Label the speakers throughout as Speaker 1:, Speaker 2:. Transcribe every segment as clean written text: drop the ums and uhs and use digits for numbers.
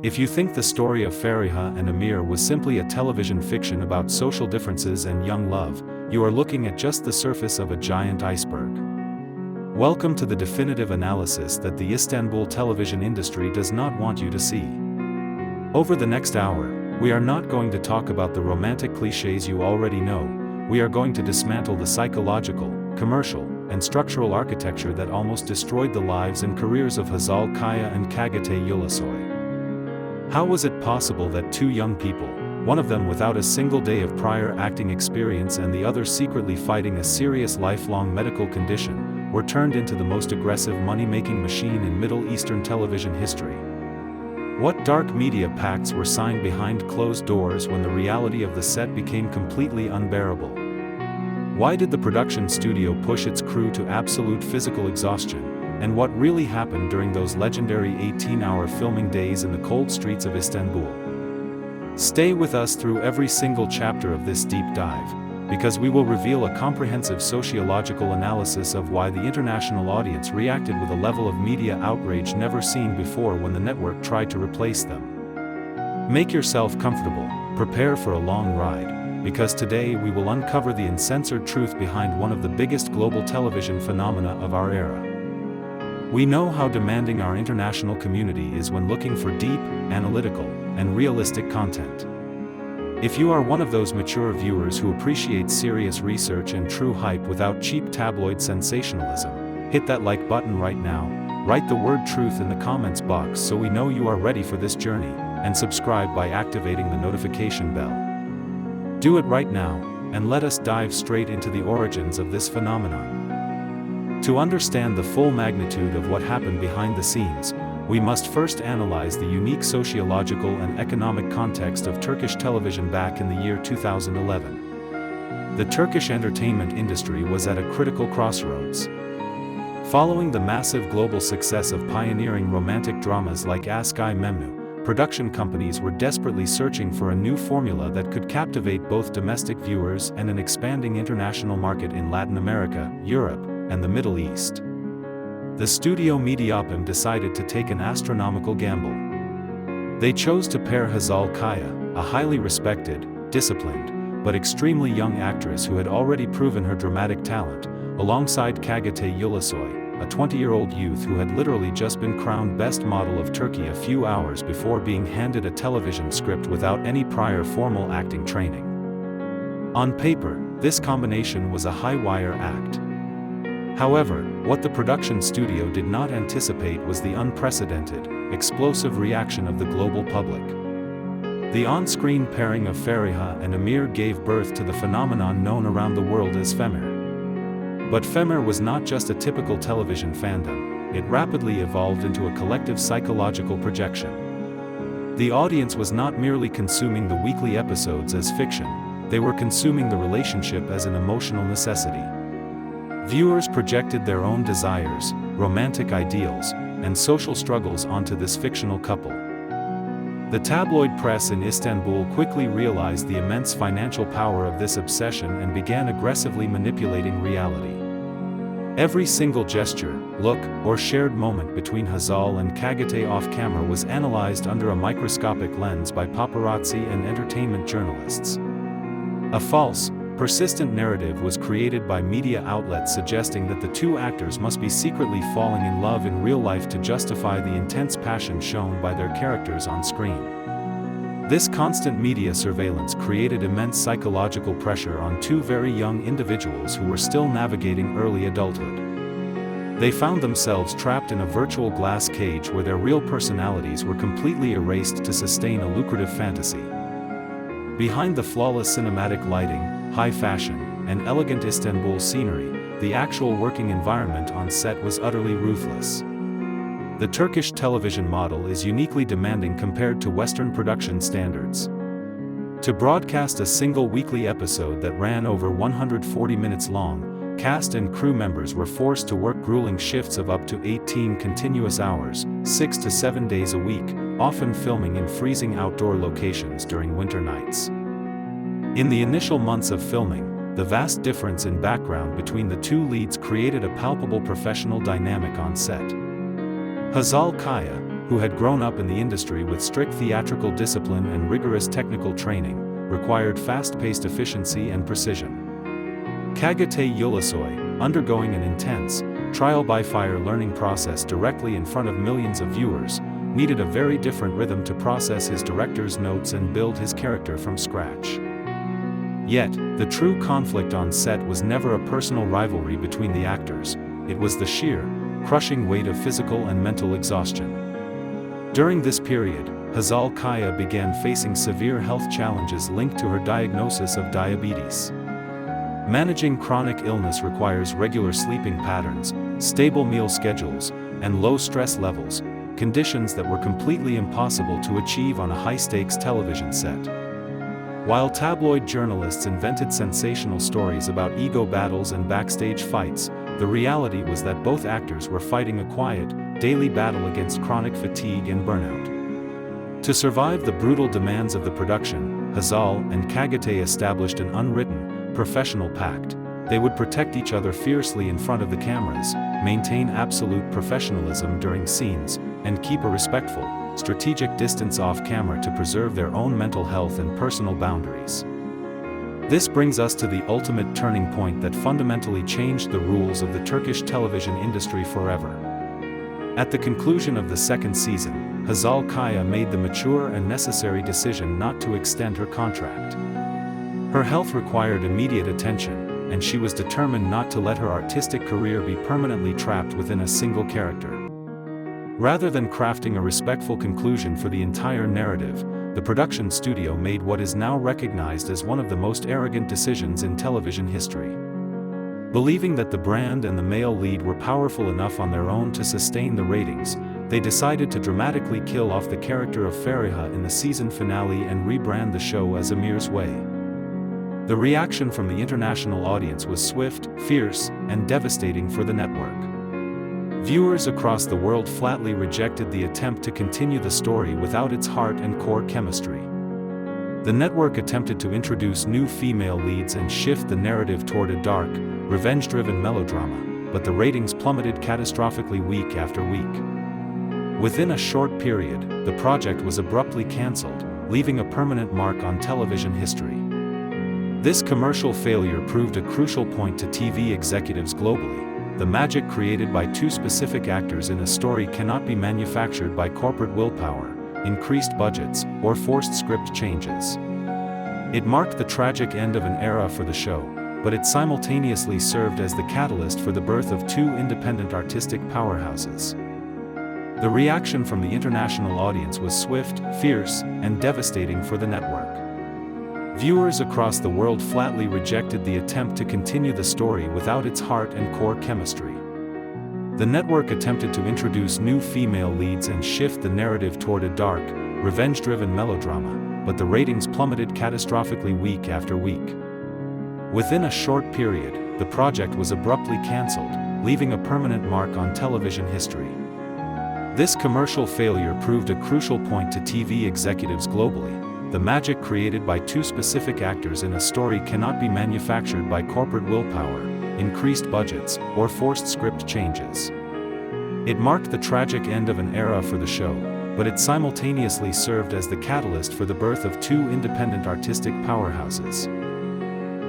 Speaker 1: If you think the story of Feriha and Emir was simply a television fiction about social differences and young love, you are looking at just the surface of a giant iceberg. Welcome to the definitive analysis that the Istanbul television industry does not want you to see. Over the next hour, we are not going to talk about the romantic clichés you already know. We are going to dismantle the psychological, commercial, and structural architecture that almost destroyed the lives and careers of Hazal Kaya and Çağatay Ulusoy. How was it possible that two young people, one of them without a single day of prior acting experience and the other secretly fighting a serious lifelong medical condition, were turned into the most aggressive money-making machine in Middle Eastern television history? What dark media pacts were signed behind closed doors when the reality of the set became completely unbearable? Why did the production studio push its crew to absolute physical exhaustion? And what really happened during those legendary 18-hour filming days in the cold streets of Istanbul? Stay with us through every single chapter of this deep dive, because we will reveal a comprehensive sociological analysis of why the international audience reacted with a level of media outrage never seen before when the network tried to replace them. Make yourself comfortable, prepare for a long ride, because today we will uncover the uncensored truth behind one of the biggest global television phenomena of our era. We know how demanding our international community is when looking for deep, analytical, and realistic content. If you are one of those mature viewers who appreciate serious research and true hype without cheap tabloid sensationalism, hit that like button right now, write the word truth in the comments box so we know you are ready for this journey, and subscribe by activating the notification bell. Do it right now, and let us dive straight into the origins of this phenomenon. To understand the full magnitude of what happened behind the scenes, we must first analyze the unique sociological and economic context of Turkish television back in the year 2011. The Turkish entertainment industry was at a critical crossroads. Following the massive global success of pioneering romantic dramas like Aşk Memnu, production companies were desperately searching for a new formula that could captivate both domestic viewers and an expanding international market in Latin America, Europe, and the Middle East. The studio Mediapım decided to take an astronomical gamble. They chose to pair Hazal Kaya, a highly respected, disciplined, but extremely young actress who had already proven her dramatic talent, alongside Çağatay Ulusoy, a 20-year-old youth who had literally just been crowned Best Model of Turkey a few hours before being handed a television script without any prior formal acting training. On paper, this combination was a high-wire act. However, what the production studio did not anticipate was the unprecedented, explosive reaction of the global public. The on-screen pairing of Feriha and Emir gave birth to the phenomenon known around the world as Femir. But Femir was not just a typical television fandom, it rapidly evolved into a collective psychological projection. The audience was not merely consuming the weekly episodes as fiction, they were consuming the relationship as an emotional necessity. Viewers projected their own desires, romantic ideals, and social struggles onto this fictional couple. The tabloid press in Istanbul quickly realized the immense financial power of this obsession and began aggressively manipulating reality. Every single gesture, look, or shared moment between Hazal and Çağatay off-camera was analyzed under a microscopic lens by paparazzi and entertainment journalists. A false, persistent narrative was created by media outlets suggesting that the two actors must be secretly falling in love in real life to justify the intense passion shown by their characters on screen. This constant media surveillance created immense psychological pressure on two very young individuals who were still navigating early adulthood. They found themselves trapped in a virtual glass cage where their real personalities were completely erased to sustain a lucrative fantasy. Behind the flawless cinematic lighting, high fashion, and elegant Istanbul scenery, the actual working environment on set was utterly ruthless. The Turkish television model is uniquely demanding compared to Western production standards. To broadcast a single weekly episode that ran over 140 minutes long, cast and crew members were forced to work grueling shifts of up to 18 continuous hours, 6 to 7 days a week, often filming in freezing outdoor locations during winter nights. In the initial months of filming, the vast difference in background between the two leads created a palpable professional dynamic on set. Hazal Kaya, who had grown up in the industry with strict theatrical discipline and rigorous technical training, required fast-paced efficiency and precision. Çağatay Ulusoy, undergoing an intense, trial-by-fire learning process directly in front of millions of viewers, needed a very different rhythm to process his director's notes and build his character from scratch. Yet, the true conflict on set was never a personal rivalry between the actors, it was the sheer, crushing weight of physical and mental exhaustion. During this period, Hazal began facing severe health challenges linked to her diagnosis of diabetes. Managing chronic illness requires regular sleeping patterns, stable meal schedules, and low stress levels, conditions that were completely impossible to achieve on a high-stakes television set. While tabloid journalists invented sensational stories about ego battles and backstage fights, the reality was that both actors were fighting a quiet, daily battle against chronic fatigue and burnout. To survive the brutal demands of the production, Hazal and Çağatay established an unwritten, professional pact. They would protect each other fiercely in front of the cameras, maintain absolute professionalism during scenes, and keep a respectful, strategic distance off camera to preserve their own mental health and personal boundaries. This brings us to the ultimate turning point that fundamentally changed the rules of the Turkish television industry forever. At the conclusion of the second season, Hazal made the mature and necessary decision not to extend her contract. Her health required immediate attention, and she was determined not to let her artistic career be permanently trapped within a single character. Rather than crafting a respectful conclusion for the entire narrative, the production studio made what is now recognized as one of the most arrogant decisions in television history. Believing that the brand and the male lead were powerful enough on their own to sustain the ratings, they decided to dramatically kill off the character of Feriha in the season finale and rebrand the show as Emir's Way. The reaction from the international audience was swift, fierce, and devastating for the network. Viewers across the world flatly rejected the attempt to continue the story without its heart and core chemistry. The network attempted to introduce new female leads and shift the narrative toward a dark, revenge-driven melodrama, but the ratings plummeted catastrophically week after week. Within a short period, the project was abruptly cancelled, leaving a permanent mark on television history. This commercial failure proved a crucial point to TV executives globally. The magic created by two specific actors in a story cannot be manufactured by corporate willpower, increased budgets, or forced script changes. It marked the tragic end of an era for the show, but it simultaneously served as the catalyst for the birth of two independent artistic powerhouses. The reaction from the international audience was swift, fierce, and devastating for the network. Viewers across the world flatly rejected the attempt to continue the story without its heart and core chemistry. The network attempted to introduce new female leads and shift the narrative toward a dark, revenge-driven melodrama, but the ratings plummeted catastrophically week after week. Within a short period, the project was abruptly cancelled, leaving a permanent mark on television history. This commercial failure proved a crucial point to TV executives globally. The magic created by two specific actors in a story cannot be manufactured by corporate willpower, increased budgets, or forced script changes. It marked the tragic end of an era for the show, but it simultaneously served as the catalyst for the birth of two independent artistic powerhouses.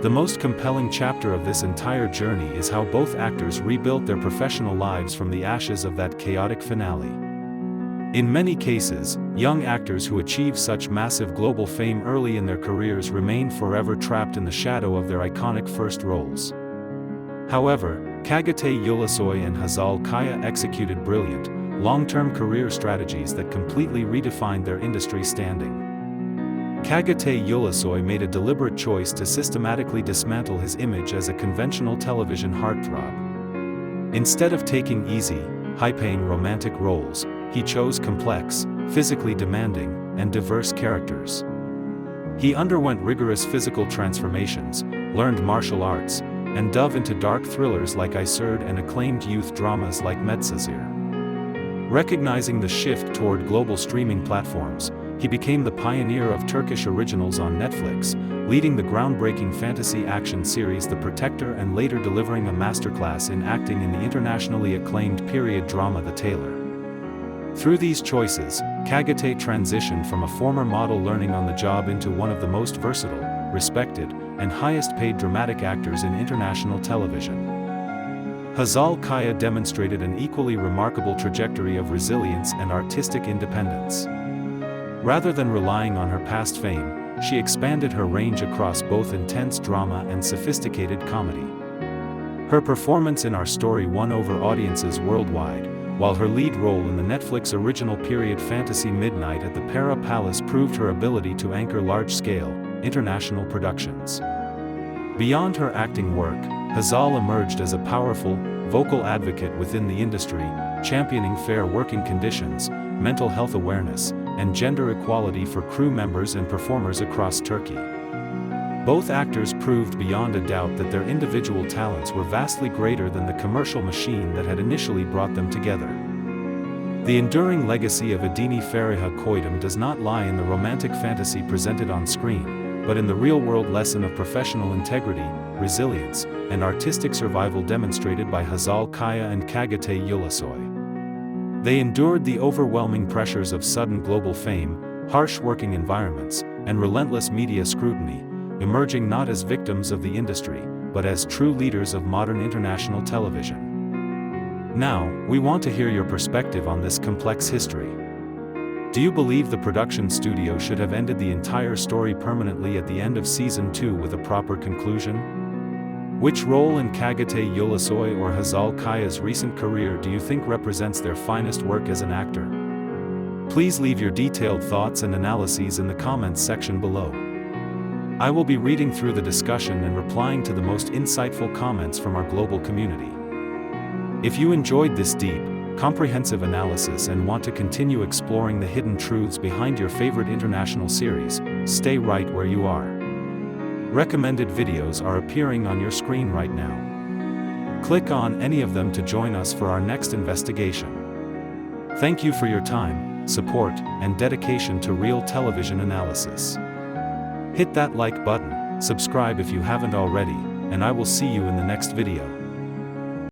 Speaker 1: The most compelling chapter of this entire journey is how both actors rebuilt their professional lives from the ashes of that chaotic finale. In many cases, young actors who achieve such massive global fame early in their careers remain forever trapped in the shadow of their iconic first roles. However, Çağatay Ulusoy and Hazal executed brilliant, long-term career strategies that completely redefined their industry standing. Çağatay Ulusoy made a deliberate choice to systematically dismantle his image as a conventional television heartthrob. Instead of taking easy, high-paying romantic roles, he chose complex, physically demanding, and diverse characters. He underwent rigorous physical transformations, learned martial arts, and dove into dark thrillers like Iserd and acclaimed youth dramas like Medcezir. Recognizing the shift toward global streaming platforms, he became the pioneer of Turkish originals on Netflix, leading the groundbreaking fantasy action series The Protector and later delivering a masterclass in acting in the internationally acclaimed period drama The Tailor. Through these choices, Çağatay transitioned from a former model learning on the job into one of the most versatile, respected, and highest-paid dramatic actors in international television. Hazal demonstrated an equally remarkable trajectory of resilience and artistic independence. Rather than relying on her past fame, she expanded her range across both intense drama and sophisticated comedy. Her performance in our story won over audiences worldwide, while her lead role in the Netflix original period fantasy Midnight at the Pera Palace proved her ability to anchor large-scale, international productions. Beyond her acting work, Hazal emerged as a powerful, vocal advocate within the industry, championing fair working conditions, mental health awareness, and gender equality for crew members and performers across Turkey. Both actors proved beyond a doubt that their individual talents were vastly greater than the commercial machine that had initially brought them together. The enduring legacy of Adını Feriha Koydum does not lie in the romantic fantasy presented on screen, but in the real-world lesson of professional integrity, resilience, and artistic survival demonstrated by Hazal and Çağatay Ulusoy. They endured the overwhelming pressures of sudden global fame, harsh working environments, and relentless media scrutiny, emerging not as victims of the industry, but as true leaders of modern international television. Now, we want to hear your perspective on this complex history. Do you believe the production studio should have ended the entire story permanently at the end of Season 2 with a proper conclusion? Which role in Çağatay Ulusoy or Hazal's recent career do you think represents their finest work as an actor? Please leave your detailed thoughts and analyses in the comments section below. I will be reading through the discussion and replying to the most insightful comments from our global community. If you enjoyed this deep, comprehensive analysis and want to continue exploring the hidden truths behind your favorite international series, stay right where you are. Recommended videos are appearing on your screen right now. Click on any of them to join us for our next investigation. Thank you for your time, support, and dedication to real television analysis. Hit that like button, subscribe if you haven't already, and I will see you in the next video.